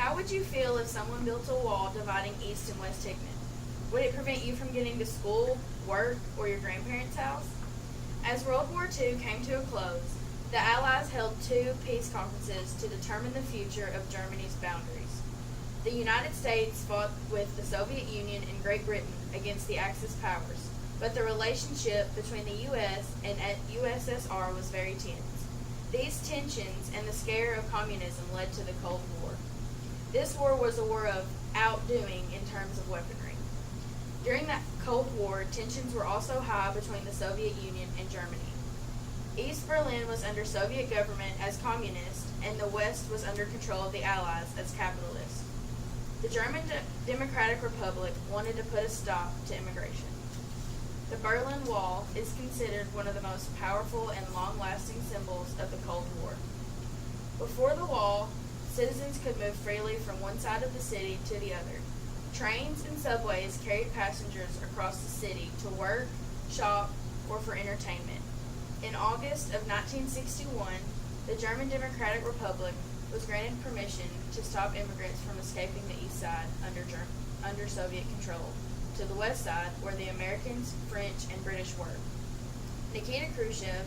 How would you feel if someone built a wall dividing East and West Hickman? Would it prevent you from getting to school, work, or your grandparents' house? As World War II came to a close, the Allies held two peace conferences to determine the future of Germany's boundaries. The United States fought with the Soviet Union and Great Britain against the Axis powers, but the relationship between the U.S. and USSR was very tense. These tensions and the scare of communism led to the Cold War. This war was a war of outdoing in terms of weaponry. During the Cold War, tensions were also high between the Soviet Union and Germany. East Berlin was under Soviet government as communist, and the West was under control of the Allies as capitalist. The German Democratic Republic wanted to put a stop to immigration. The Berlin Wall is considered one of the most powerful and long-lasting symbols of the Cold War. Before the wall, citizens could move freely from one side of the city to the other. Trains and subways carried passengers across the city to work, shop, or for entertainment. In August of 1961, the German Democratic Republic was granted permission to stop immigrants from escaping the east side under Soviet control to the west side where the Americans, French, and British were. Nikita Khrushchev,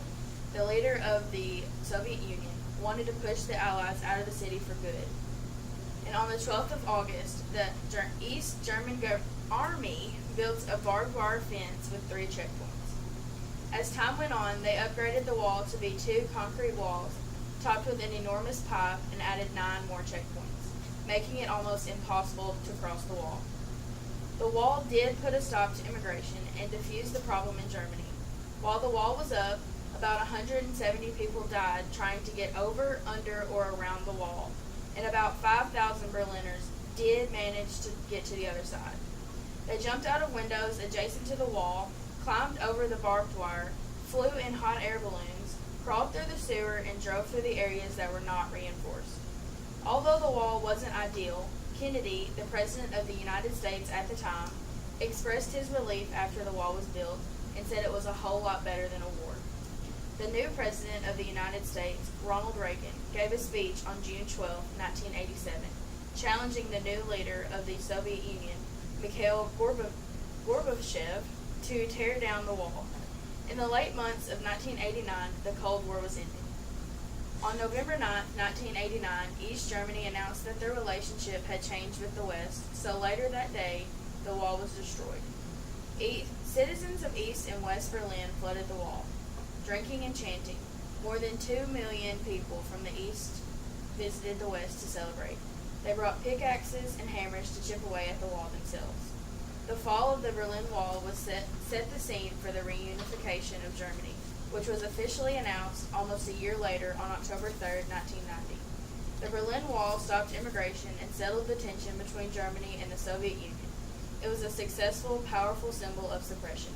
the leader of the Soviet Union, wanted to push the Allies out of the city for good. And on the 12th of August, the East German Army built a barbed wire fence with 3 checkpoints. As time went on, they upgraded the wall to be 2 concrete walls, topped with an enormous pipe, and added 9 more checkpoints, making it almost impossible to cross the wall. The wall did put a stop to immigration and diffused the problem in Germany. While the wall was up, about 170 people died trying to get over, under, or around the wall, and about 5,000 Berliners did manage to get to the other side. They jumped out of windows adjacent to the wall, climbed over the barbed wire, flew in hot air balloons, crawled through the sewer, and drove through the areas that were not reinforced. Although the wall wasn't ideal, Kennedy, the President of the United States at the time, expressed his relief after the wall was built and said it was a whole lot better than a war. The new President of the United States, Ronald Reagan, gave a speech on June 12, 1987, challenging the new leader of the Soviet Union, Mikhail Gorbachev, to tear down the wall. In the late months of 1989, the Cold War was ending. On November 9, 1989, East Germany announced that their relationship had changed with the West, so later that day, the wall was destroyed. Citizens of East and West Berlin flooded the wall, drinking and chanting. More than 2 million people from the East visited the West to celebrate. They brought pickaxes and hammers to chip away at the wall themselves. The fall of the Berlin Wall was set the scene for the reunification of Germany, which was officially announced almost a year later on October 3, 1990. The Berlin Wall stopped immigration and settled the tension between Germany and the Soviet Union. It was a successful, powerful symbol of suppression.